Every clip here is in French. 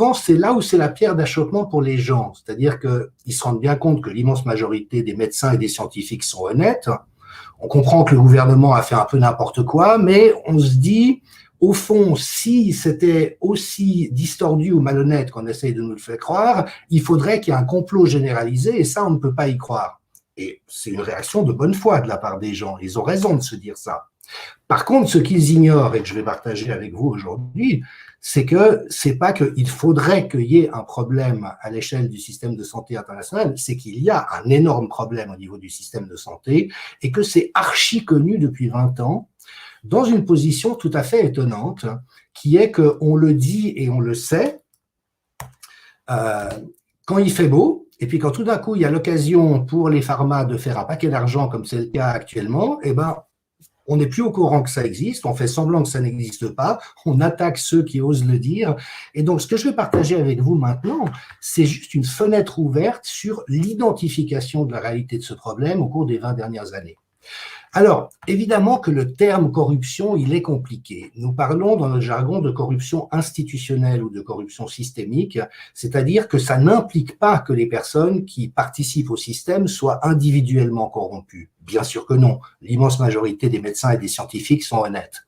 souvent, c'est là où c'est la pierre d'achoppement pour les gens. C'est-à-dire qu'ils se rendent bien compte que l'immense majorité des médecins et des scientifiques sont honnêtes. On comprend que le gouvernement a fait un peu n'importe quoi, mais on se dit, au fond, si c'était aussi distordu ou malhonnête qu'on essaye de nous le faire croire, il faudrait qu'il y ait un complot généralisé, et ça, on ne peut pas y croire. Et c'est une réaction de bonne foi de la part des gens. Ils ont raison de se dire ça. Par contre, ce qu'ils ignorent, et que je vais partager avec vous aujourd'hui, c'est que c'est pas qu'il faudrait qu'il y ait un problème à l'échelle du système de santé international, c'est qu'il y a un énorme problème au niveau du système de santé et que c'est archi connu depuis 20 ans, dans une position tout à fait étonnante, qui est qu'on le dit et on le sait, quand il fait beau, et puis quand tout d'un coup il y a l'occasion pour les pharma de faire un paquet d'argent, comme c'est le cas actuellement, eh ben, on n'est plus au courant que ça existe, on fait semblant que ça n'existe pas, on attaque ceux qui osent le dire. Et donc, ce que je vais partager avec vous maintenant, c'est juste une fenêtre ouverte sur l'identification de la réalité de ce problème au cours des 20 dernières années. Alors, évidemment que le terme corruption, il est compliqué. Nous parlons dans notre jargon de corruption institutionnelle ou de corruption systémique, c'est-à-dire que ça n'implique pas que les personnes qui participent au système soient individuellement corrompues. Bien sûr que non. L'immense majorité des médecins et des scientifiques sont honnêtes.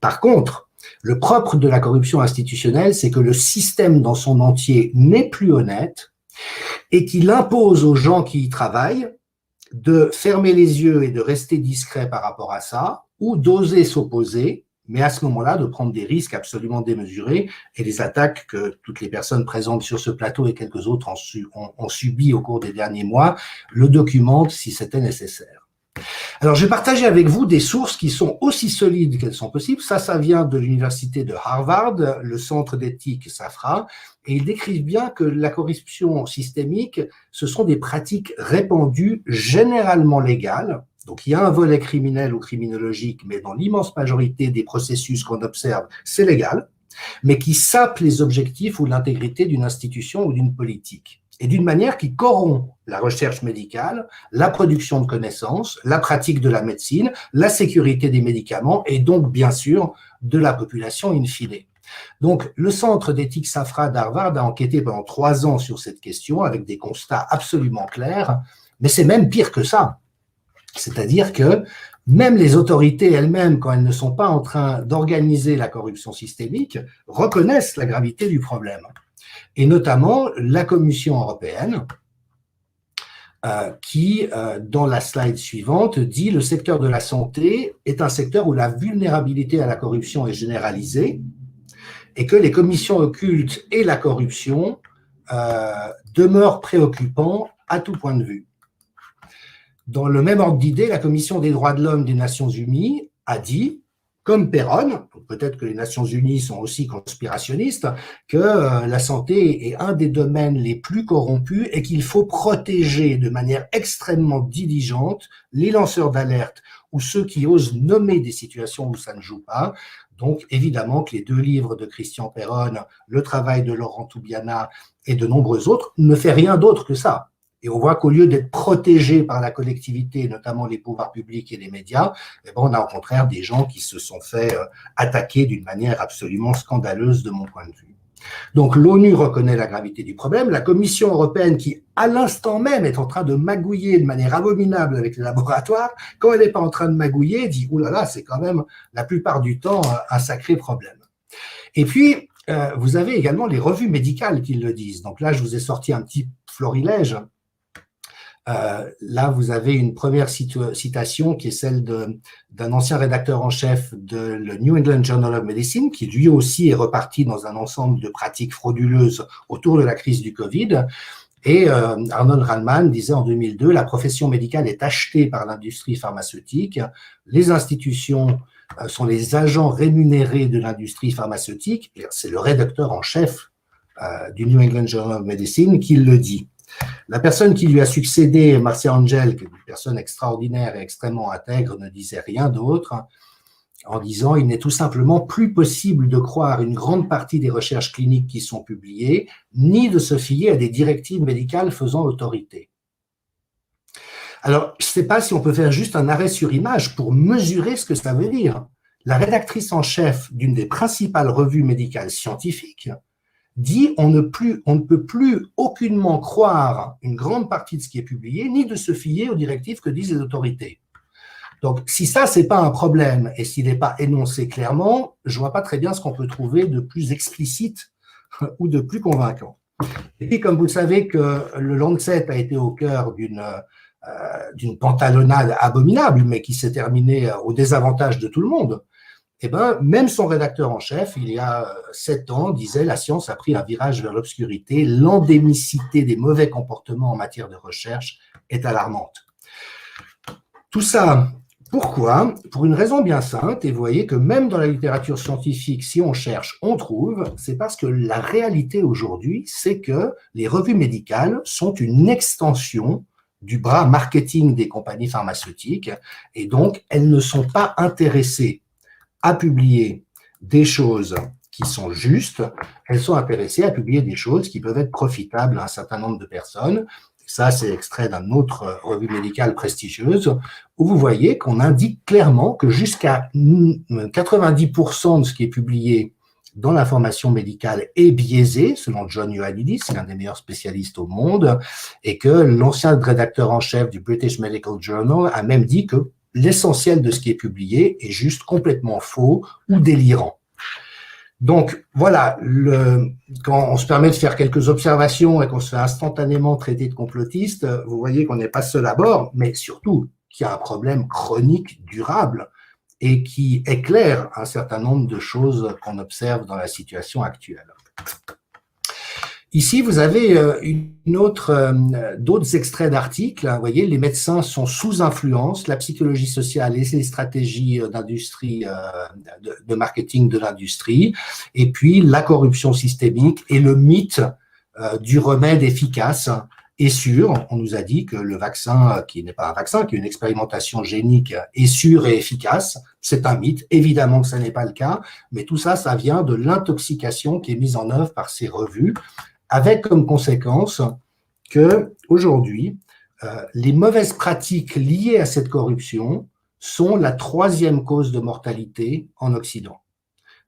Par contre, le propre de la corruption institutionnelle, c'est que le système dans son entier n'est plus honnête et qu'il impose aux gens qui y travaillent de fermer les yeux et de rester discret par rapport à ça, ou d'oser s'opposer, mais à ce moment-là, de prendre des risques absolument démesurés, et les attaques que toutes les personnes présentes sur ce plateau et quelques autres ont subi au cours des derniers mois le documentent si c'était nécessaire. Alors, je vais partager avec vous des sources qui sont aussi solides qu'elles sont possibles. Ça vient de l'université de Harvard, le centre d'éthique SAFRA, et ils décrivent bien que la corruption systémique, ce sont des pratiques répandues, généralement légales. Donc, il y a un volet criminel ou criminologique, mais dans l'immense majorité des processus qu'on observe, c'est légal, mais qui sapent les objectifs ou l'intégrité d'une institution ou d'une politique, et d'une manière qui corrompt la recherche médicale, la production de connaissances, la pratique de la médecine, la sécurité des médicaments, et donc, bien sûr, de la population in fine. Donc, le centre d'éthique SAFRA d'Harvard a enquêté pendant 3 ans sur cette question avec des constats absolument clairs, mais c'est même pire que ça. C'est-à-dire que même les autorités elles-mêmes, quand elles ne sont pas en train d'organiser la corruption systémique, reconnaissent la gravité du problème. Et notamment la Commission européenne, qui, dans la slide suivante, dit « Le secteur de la santé est un secteur où la vulnérabilité à la corruption est généralisée et que les commissions occultes et la corruption demeurent préoccupants à tout point de vue. » Dans le même ordre d'idée, la Commission des droits de l'homme des Nations Unies a dit, comme Perron, peut-être que les Nations Unies sont aussi conspirationnistes, que la santé est un des domaines les plus corrompus et qu'il faut protéger de manière extrêmement diligente les lanceurs d'alerte ou ceux qui osent nommer des situations où ça ne joue pas. Donc, évidemment que les 2 livres de Christian Perron, le travail de Laurent Toubiana et de nombreux autres, ne fait rien d'autre que ça. Et on voit qu'au lieu d'être protégé par la collectivité, notamment les pouvoirs publics et les médias, eh ben on a au contraire des gens qui se sont fait attaquer d'une manière absolument scandaleuse de mon point de vue. Donc l'ONU reconnaît la gravité du problème, la Commission européenne qui, à l'instant même, est en train de magouiller de manière abominable avec les laboratoires, quand elle n'est pas en train de magouiller, dit « Ouh là là, c'est quand même la plupart du temps un sacré problème ». Et puis, vous avez également les revues médicales qui le disent. Donc là, je vous ai sorti un petit florilège. Là, vous avez une première citation qui est celle d'un ancien rédacteur en chef de le New England Journal of Medicine, qui lui aussi est reparti dans un ensemble de pratiques frauduleuses autour de la crise du Covid. Et Arnold Rallman disait en 2002, la profession médicale est achetée par l'industrie pharmaceutique, les institutions sont les agents rémunérés de l'industrie pharmaceutique, et c'est le rédacteur en chef du New England Journal of Medicine qui le dit. La personne qui lui a succédé, Marcia Angel, qui est une personne extraordinaire et extrêmement intègre, ne disait rien d'autre en disant « Il n'est tout simplement plus possible de croire une grande partie des recherches cliniques qui sont publiées, ni de se fier à des directives médicales faisant autorité. » Alors, je ne sais pas si on peut faire juste un arrêt sur image pour mesurer ce que ça veut dire. La rédactrice en chef d'une des principales revues médicales scientifiques dit on ne peut plus aucunement croire une grande partie de ce qui est publié, ni de se fier aux directives que disent les autorités. Donc, si ça, c'est pas un problème, et s'il n'est pas énoncé clairement, je vois pas très bien ce qu'on peut trouver de plus explicite ou de plus convaincant. Et puis, comme vous le savez que le Lancet a été au cœur d'une pantalonnade abominable, mais qui s'est terminée au désavantage de tout le monde, eh ben, même son rédacteur en chef, il y a 7 ans, disait « La science a pris un virage vers l'obscurité, l'endémicité des mauvais comportements en matière de recherche est alarmante. » Tout ça, pourquoi? Pour une raison bien simple, et vous voyez que même dans la littérature scientifique, si on cherche, on trouve, c'est parce que la réalité aujourd'hui, c'est que les revues médicales sont une extension du bras marketing des compagnies pharmaceutiques, et donc elles ne sont pas intéressées à publier des choses qui sont justes, elles sont intéressées à publier des choses qui peuvent être profitables à un certain nombre de personnes. Ça, c'est extrait d'une autre revue médicale prestigieuse, où vous voyez qu'on indique clairement que jusqu'à 90% de ce qui est publié dans l'information médicale est biaisé, selon John Ioannidis, l'un des meilleurs spécialistes au monde, et que l'ancien rédacteur en chef du British Medical Journal a même dit que l'essentiel de ce qui est publié est juste complètement faux ou délirant. Donc, voilà, quand on se permet de faire quelques observations et qu'on se fait instantanément traiter de complotiste, vous voyez qu'on n'est pas seul à bord, mais surtout qu'il y a un problème chronique, durable, et qui éclaire un certain nombre de choses qu'on observe dans la situation actuelle. Ici, vous avez d'autres extraits d'articles. Vous voyez, les médecins sont sous influence, la psychologie sociale et les stratégies d'industrie, de marketing de l'industrie, et puis la corruption systémique et le mythe du remède efficace et sûr. On nous a dit que le vaccin, qui n'est pas un vaccin, qui est une expérimentation génique, est sûr et efficace. C'est un mythe. Évidemment que ça n'est pas le cas, mais tout ça, ça vient de l'intoxication qui est mise en œuvre par ces revues, avec comme conséquence que aujourd'hui, les mauvaises pratiques liées à cette corruption sont la 3e cause de mortalité en Occident.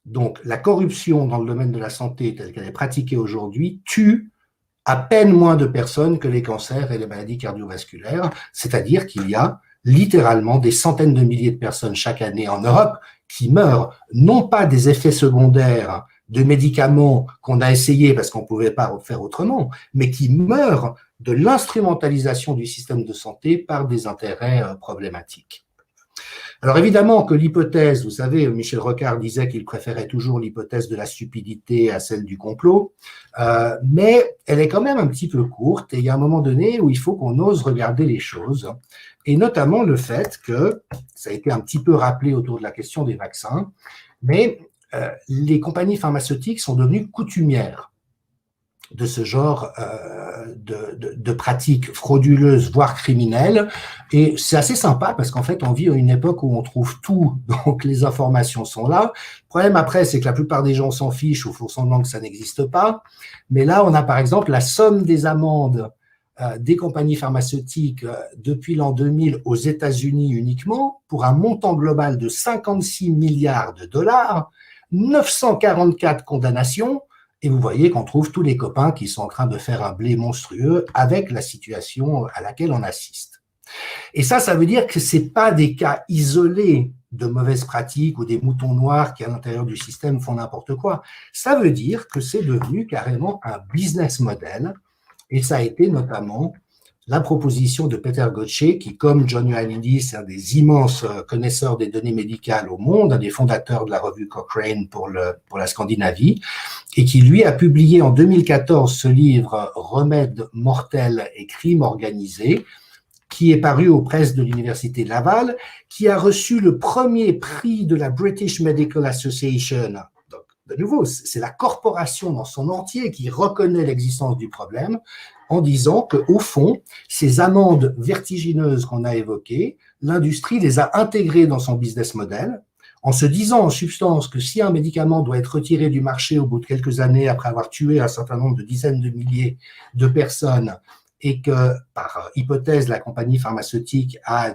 Donc, la corruption dans le domaine de la santé telle qu'elle est pratiquée aujourd'hui tue à peine moins de personnes que les cancers et les maladies cardiovasculaires, c'est-à-dire qu'il y a littéralement des centaines de milliers de personnes chaque année en Europe qui meurent, non pas des effets secondaires de médicaments qu'on a essayé parce qu'on ne pouvait pas faire autrement, mais qui meurent de l'instrumentalisation du système de santé par des intérêts problématiques. Alors évidemment que l'hypothèse, vous savez, Michel Rocard disait qu'il préférait toujours l'hypothèse de la stupidité à celle du complot, mais elle est quand même un petit peu courte et il y a un moment donné où il faut qu'on ose regarder les choses, et notamment le fait que, ça a été un petit peu rappelé autour de la question des vaccins, mais les compagnies pharmaceutiques sont devenues coutumières de ce genre de pratiques frauduleuses, voire criminelles. Et c'est assez sympa parce qu'en fait, on vit à une époque où on trouve tout, donc les informations sont là. Le problème après, c'est que la plupart des gens s'en fichent ou font semblant que ça n'existe pas. Mais là, on a par exemple la somme des amendes des compagnies pharmaceutiques depuis l'an 2000 aux États-Unis uniquement, pour un montant global de 56 milliards de dollars, 944 condamnations, et vous voyez qu'on trouve tous les copains qui sont en train de faire un blé monstrueux avec la situation à laquelle on assiste. Et ça veut dire que ce n'est pas des cas isolés de mauvaises pratiques ou des moutons noirs qui, à l'intérieur du système, font n'importe quoi. Ça veut dire que c'est devenu carrément un business model, et ça a été notamment la proposition de Peter Gotche, qui, comme John Ioannidis, est un des immenses connaisseurs des données médicales au monde, un des fondateurs de la revue Cochrane pour la Scandinavie, et qui, lui, a publié en 2014 ce livre « Remèdes mortels et crimes organisés », qui est paru aux presses de l'Université de Laval, qui a reçu le premier prix de la British Medical Association. Donc, de nouveau, c'est la corporation dans son entier qui reconnaît l'existence du problème, en disant qu'au fond, ces amendes vertigineuses qu'on a évoquées, l'industrie les a intégrées dans son business model, en se disant en substance que si un médicament doit être retiré du marché au bout de quelques années après avoir tué un certain nombre de dizaines de milliers de personnes, et que, par hypothèse, la compagnie pharmaceutique a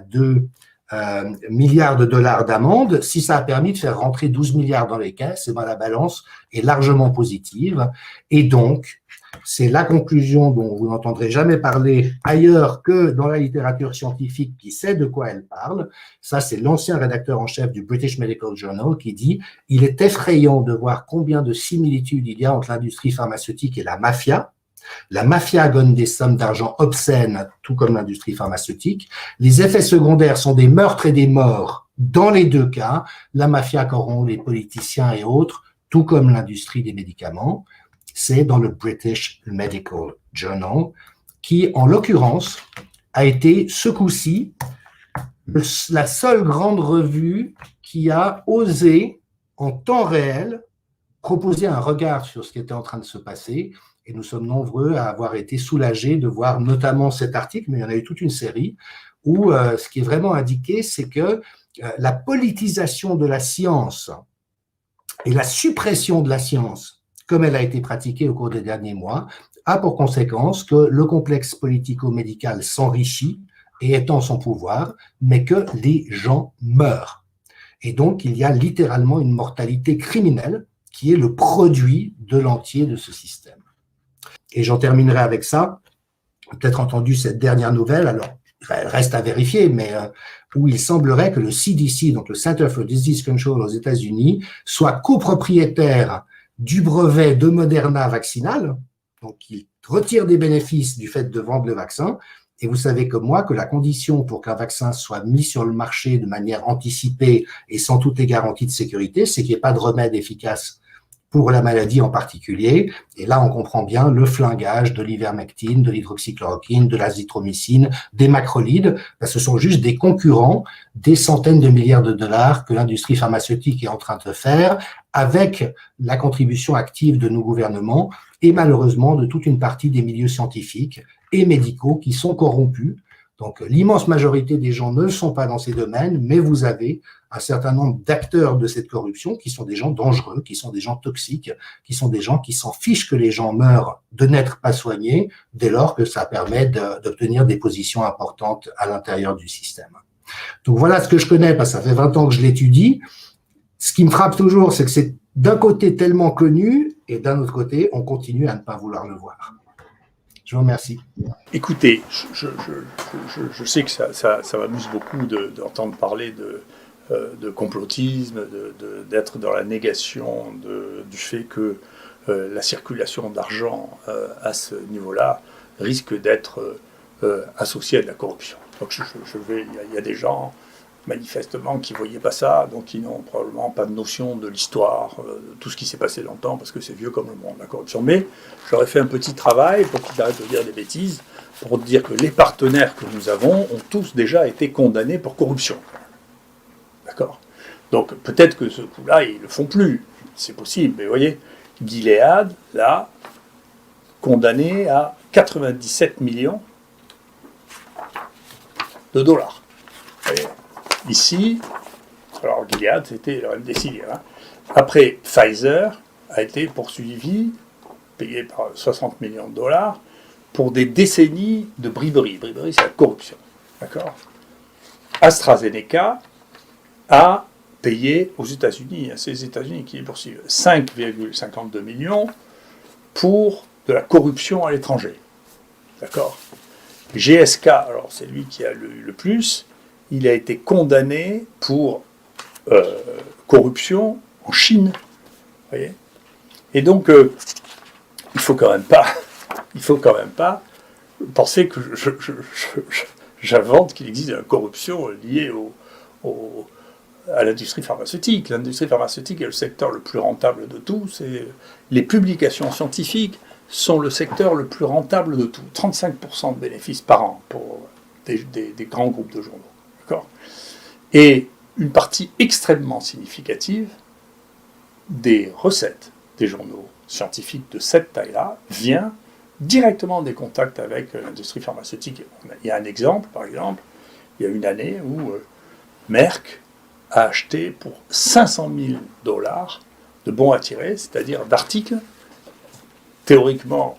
milliards de dollars d'amende. Si ça a permis de faire rentrer 12 milliards dans les caisses, et ben la balance est largement positive. Et donc, c'est la conclusion dont vous n'entendrez jamais parler ailleurs que dans la littérature scientifique qui sait de quoi elle parle. Ça, c'est l'ancien rédacteur en chef du British Medical Journal qui dit « Il est effrayant de voir combien de similitudes il y a entre l'industrie pharmaceutique et la mafia. La mafia gagne des sommes d'argent obscènes, tout comme l'industrie pharmaceutique. Les effets secondaires sont des meurtres et des morts dans les deux cas. La mafia corrompt les politiciens et autres, tout comme l'industrie des médicaments. » C'est dans le British Medical Journal, qui, en l'occurrence, a été ce coup-ci la seule grande revue qui a osé, en temps réel, proposer un regard sur ce qui était en train de se passer. Et nous sommes nombreux à avoir été soulagés de voir notamment cet article, mais il y en a eu toute une série, où ce qui est vraiment indiqué, c'est que la politisation de la science et la suppression de la science, comme elle a été pratiquée au cours des derniers mois, a pour conséquence que le complexe politico-médical s'enrichit et étend son pouvoir, mais que les gens meurent. Et donc, il y a littéralement une mortalité criminelle qui est le produit de l'entier de ce système. Et j'en terminerai avec ça. Peut-être entendu cette dernière nouvelle, alors reste à vérifier, mais où il semblerait que le CDC, donc le Center for Disease Control aux États-Unis, soit copropriétaire du brevet de Moderna vaccinal, donc il retire des bénéfices du fait de vendre le vaccin. Et vous savez comme moi que la condition pour qu'un vaccin soit mis sur le marché de manière anticipée et sans toutes les garanties de sécurité, c'est qu'il n'y ait pas de remède efficace pour la maladie en particulier. Et là, on comprend bien le flingage de l'ivermectine, de l'hydroxychloroquine, de l'azithromycine, des macrolides. Ce sont juste des concurrents, des centaines de milliards de dollars que l'industrie pharmaceutique est en train de faire avec la contribution active de nos gouvernements et malheureusement de toute une partie des milieux scientifiques et médicaux qui sont corrompus. Donc, l'immense majorité des gens ne sont pas dans ces domaines, mais vous avez un certain nombre d'acteurs de cette corruption qui sont des gens dangereux, qui sont des gens toxiques, qui sont des gens qui s'en fichent que les gens meurent de n'être pas soignés, dès lors que ça permet d'obtenir des positions importantes à l'intérieur du système. Donc, voilà ce que je connais, parce que ça fait 20 ans que je l'étudie. Ce qui me frappe toujours, c'est que c'est d'un côté tellement connu, et d'un autre côté, on continue à ne pas vouloir le voir. Je vous remercie. Écoutez, je sais que ça m'amuse beaucoup d'entendre parler de complotisme, d'être dans la négation du fait que la circulation d'argent à ce niveau-là risque d'être associée à de la corruption. Donc il y a des gens manifestement qui ne voyaient pas ça, donc qui n'ont probablement pas de notion de l'histoire, de tout ce qui s'est passé dans le temps, parce que c'est vieux comme le monde, la corruption. Mais j'aurais fait un petit travail pour qu'ils arrêtent de dire des bêtises, pour dire que les partenaires que nous avons ont tous déjà été condamnés pour corruption. D'accord ? Donc peut-être que ce coup-là, ils ne le font plus. C'est possible, mais vous voyez, Gilead, là, condamné à 97 millions de dollars. Vous voyez ? Ici, alors Gilead, c'était le remdesivir. Après, Pfizer a été poursuivi, payé par 60 millions de dollars, pour des décennies de briberie. Briberie, c'est la corruption. D'accord ? AstraZeneca a payé aux États-Unis, c'est les États-Unis qui les poursuivent, 5,52 millions pour de la corruption à l'étranger. D'accord ? GSK, alors c'est lui qui a eu le plus, il a été condamné pour corruption en Chine. Vous voyez ? Et donc, il faut quand même pas penser que j'invente qu'il existe de la corruption liée à l'industrie pharmaceutique. L'industrie pharmaceutique est le secteur le plus rentable de tous. Les publications scientifiques sont le secteur le plus rentable de tout. 35% de bénéfices par an pour des grands groupes de journaux. D'accord ? Et une partie extrêmement significative des recettes des journaux scientifiques de cette taille-là vient directement des contacts avec l'industrie pharmaceutique. Il y a un exemple, par exemple, il y a une année où Merck a acheté pour 500 000 $ de bons à tirer, c'est-à-dire d'articles théoriquement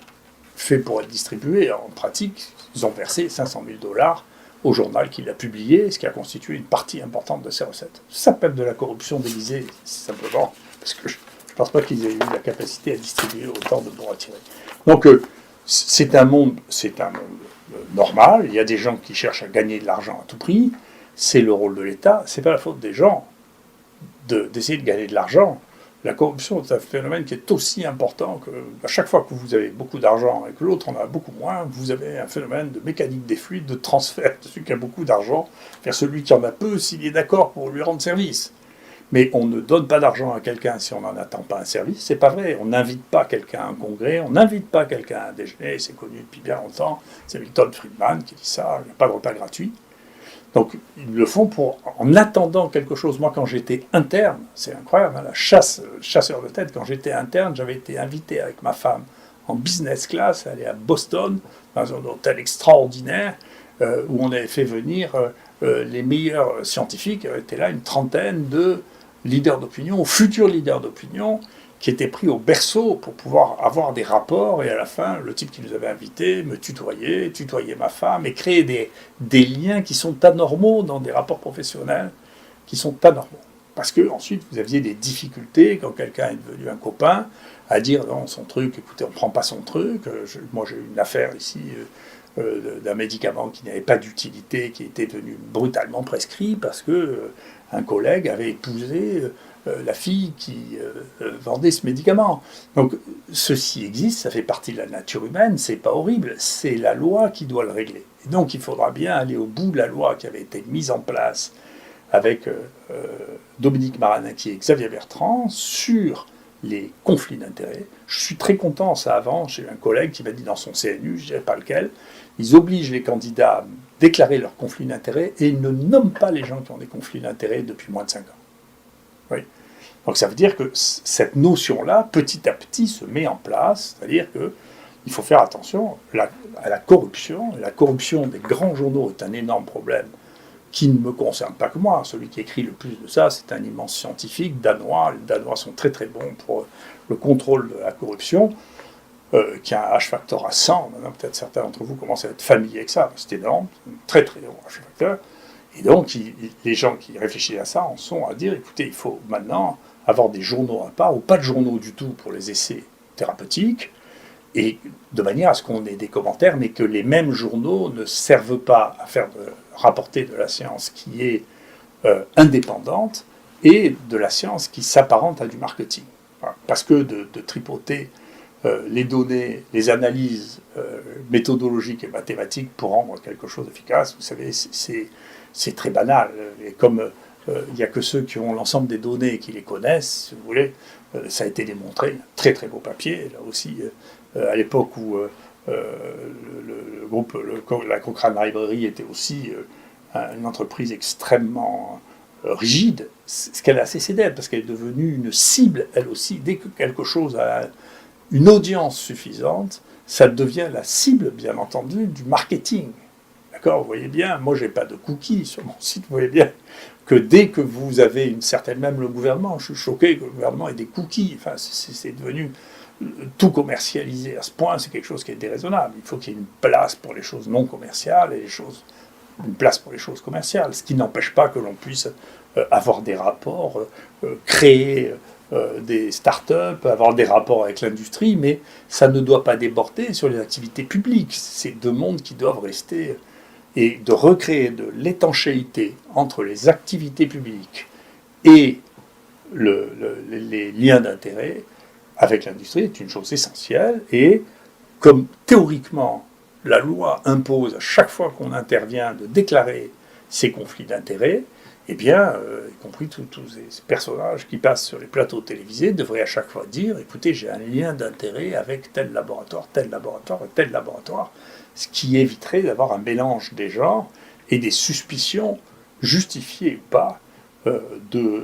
faits pour être distribués. En pratique, ils ont versé 500 000 $ au journal qu'il a publié, ce qui a constitué une partie importante de ses recettes. Ça s'appelle de la corruption déguisée, simplement, parce que je ne pense pas qu'ils aient eu la capacité à distribuer autant de bons à tirer. Donc, c'est un monde normal. Il y a des gens qui cherchent à gagner de l'argent à tout prix. C'est le rôle de l'État. C'est pas la faute des gens d'essayer de gagner de l'argent. La corruption est un phénomène qui est aussi important que à chaque fois que vous avez beaucoup d'argent et que l'autre en a beaucoup moins, vous avez un phénomène de mécanique des fluides, de transfert de celui qui a beaucoup d'argent vers celui qui en a peu s'il est d'accord pour lui rendre service. Mais on ne donne pas d'argent à quelqu'un si on n'en attend pas un service, c'est pas vrai. On n'invite pas quelqu'un à un congrès, on n'invite pas quelqu'un à un déjeuner, c'est connu depuis bien longtemps. C'est Milton Friedman qui dit ça, il n'y a pas de repas gratuit. Donc, ils le font en attendant quelque chose. Moi, quand j'étais interne, c'est incroyable, hein, chasseur de tête, quand j'étais interne, j'avais été invité avec ma femme en business class, aller à Boston, dans un hôtel extraordinaire, où on avait fait venir les meilleurs scientifiques. Il était là une trentaine de leaders d'opinion, futurs leaders d'opinion, qui étaient pris au berceau pour pouvoir avoir des rapports, et à la fin, le type qui nous avait invités me tutoyait ma femme, et créer des liens qui sont anormaux dans des rapports professionnels, qui sont anormaux. Parce que ensuite, vous aviez des difficultés, quand quelqu'un est devenu un copain, à dire non, son truc, écoutez, on ne prend pas son truc. Moi, j'ai eu une affaire ici d'un médicament qui n'avait pas d'utilité, qui était devenu brutalement prescrit, parce que un collègue avait épousé la fille qui vendait ce médicament. Donc, ceci existe, ça fait partie de la nature humaine, c'est pas horrible, c'est la loi qui doit le régler. Et donc, il faudra bien aller au bout de la loi qui avait été mise en place avec Dominique Marinacci et Xavier Bertrand sur les conflits d'intérêts. Je suis très content, ça avance. J'ai eu un collègue qui m'a dit dans son CNU, je ne dirais pas lequel, ils obligent les candidats à déclarer leurs conflits d'intérêts et ils ne nomment pas les gens qui ont des conflits d'intérêts depuis moins de 5 ans. Oui. Donc ça veut dire que cette notion-là, petit à petit, se met en place, c'est-à-dire qu'il faut faire attention à la corruption. La corruption des grands journaux est un énorme problème qui ne me concerne pas que moi. Celui qui écrit le plus de ça, c'est un immense scientifique danois. Les Danois sont très très bons pour le contrôle de la corruption, qui a un H-factor à 100. Maintenant, peut-être certains d'entre vous commencent à être familiers avec ça. C'est énorme, c'est un très très haut H-factor. Et donc, les gens qui réfléchissent à ça en sont à dire, écoutez, il faut maintenant avoir des journaux à part, ou pas de journaux du tout pour les essais thérapeutiques, et de manière à ce qu'on ait des commentaires, mais que les mêmes journaux ne servent pas à rapporter de la science qui est indépendante et de la science qui s'apparente à du marketing. Voilà. Parce que de tripoter les données, les analyses méthodologiques et mathématiques pour rendre quelque chose efficace, vous savez, c'est très banal. Et comme il n'y a que ceux qui ont l'ensemble des données et qui les connaissent, si vous voulez, ça a été démontré. Très très beau papier, là aussi, à l'époque où le groupe, la Cochrane Library était aussi une entreprise extrêmement rigide, ce qu'elle a cessé d'être, parce qu'elle est devenue une cible, elle aussi. Dès que quelque chose a une audience suffisante, ça devient la cible, bien entendu, du marketing. D'accord, vous voyez bien, moi j'ai pas de cookies sur mon site, vous voyez bien que dès que vous avez une certaine, même le gouvernement, je suis choqué que le gouvernement ait des cookies, enfin c'est devenu tout commercialisé à ce point, c'est quelque chose qui est déraisonnable. Il faut qu'il y ait une place pour les choses non commerciales et une place pour les choses commerciales, ce qui n'empêche pas que l'on puisse avoir des rapports, créer des start-up, avoir des rapports avec l'industrie, mais ça ne doit pas déborder sur les activités publiques. C'est deux mondes qui doivent rester, et de recréer de l'étanchéité entre les activités publiques et les liens d'intérêt avec l'industrie est une chose essentielle, et comme théoriquement la loi impose à chaque fois qu'on intervient de déclarer ces conflits d'intérêts, eh bien, y compris tous ces personnages qui passent sur les plateaux télévisés devraient à chaque fois dire, écoutez, j'ai un lien d'intérêt avec tel laboratoire et tel laboratoire, ce qui éviterait d'avoir un mélange des genres et des suspicions justifiées ou pas de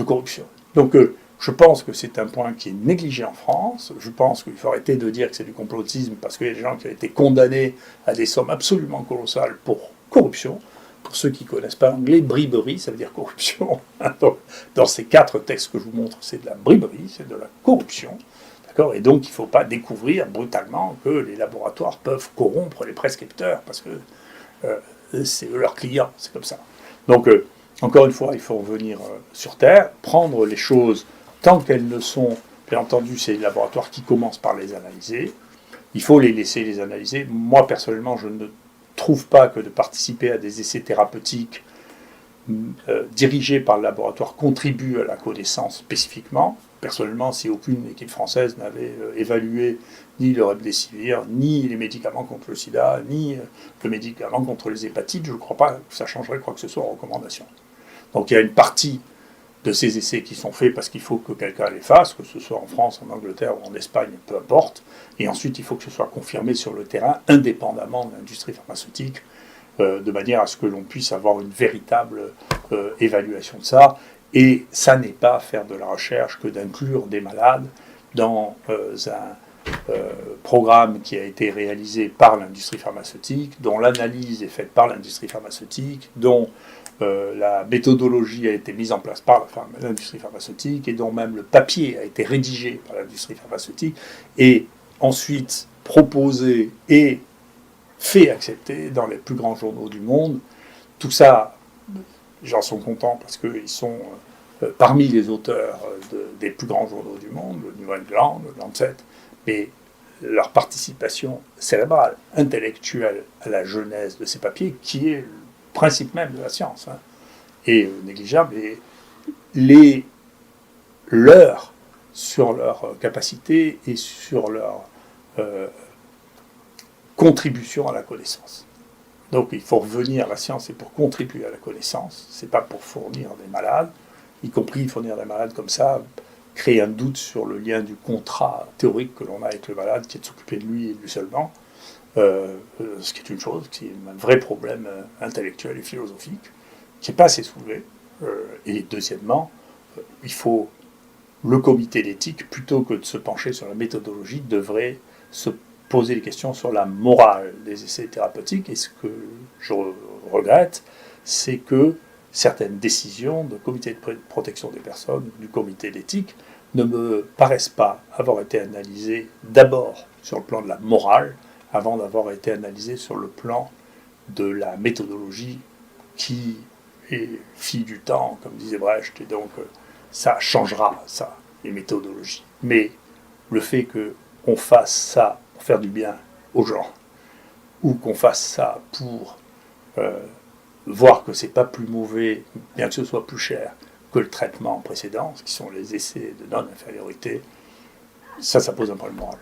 corruption. Donc, je pense que c'est un point qui est négligé en France. Je pense qu'il faut arrêter de dire que c'est du complotisme parce qu'il y a des gens qui ont été condamnés à des sommes absolument colossales pour corruption. Pour ceux qui ne connaissent pas l'anglais, briberie, ça veut dire corruption. Donc, dans ces 4 textes que je vous montre, c'est de la briberie, c'est de la corruption. D'accord ? Et donc, il ne faut pas découvrir brutalement que les laboratoires peuvent corrompre les prescripteurs parce que c'est leurs clients, c'est comme ça. Donc, encore une fois, il faut revenir sur Terre, prendre les choses tant qu'elles ne sont, bien entendu, c'est les laboratoires qui commencent par les analyser, il faut les laisser les analyser. Moi, personnellement, je ne trouve pas que de participer à des essais thérapeutiques dirigés par le laboratoire contribue à la connaissance spécifiquement. Personnellement, si aucune équipe française n'avait évalué ni le remdesivir, ni les médicaments contre le sida, ni le médicament contre les hépatites, je ne crois pas que ça changerait quoi que ce soit en recommandation. Donc il y a une partie de ces essais qui sont faits parce qu'il faut que quelqu'un les fasse, que ce soit en France, en Angleterre ou en Espagne, peu importe. Et ensuite, il faut que ce soit confirmé sur le terrain, indépendamment de l'industrie pharmaceutique, de manière à ce que l'on puisse avoir une véritable évaluation de ça. Et ça n'est pas faire de la recherche que d'inclure des malades dans un programme qui a été réalisé par l'industrie pharmaceutique, dont l'analyse est faite par l'industrie pharmaceutique, dont la méthodologie a été mise en place par l'industrie pharmaceutique et dont même le papier a été rédigé par l'industrie pharmaceutique et ensuite proposé et fait accepter dans les plus grands journaux du monde. Tout ça, les gens sont contents parce qu'ils sont parmi les auteurs des plus grands journaux du monde, le New England, le Lancet, mais leur participation cérébrale, intellectuelle à la genèse de ces papiers, qui est le principe même de la science, est négligeable, et leurs sur leur capacité et sur leur contribution à la connaissance. Donc il faut revenir à la science et pour contribuer à la connaissance, c'est pas pour fournir des malades, y compris fournir des malades comme ça, créer un doute sur le lien du contrat théorique que l'on a avec le malade, qui est de s'occuper de lui et de lui seulement, ce qui est une chose, qui est un vrai problème intellectuel et philosophique, qui n'est pas assez soulevé. Et deuxièmement, il faut, le comité d'éthique, plutôt que de se pencher sur la méthodologie, devrait se poser des questions sur la morale des essais thérapeutiques. Et ce que je regrette, c'est que certaines décisions du comité de protection des personnes, du comité d'éthique, ne me paraissent pas avoir été analysées d'abord sur le plan de la morale, avant d'avoir été analysées sur le plan de la méthodologie qui est fille du temps, comme disait Brecht, et donc ça changera, ça, les méthodologies. Mais le fait qu'on fasse ça pour faire du bien aux gens, ou qu'on fasse ça pour voir que c'est pas plus mauvais, bien que ce soit plus cher que le traitement précédent, qui sont les essais de non-infériorité, ça pose un problème moral.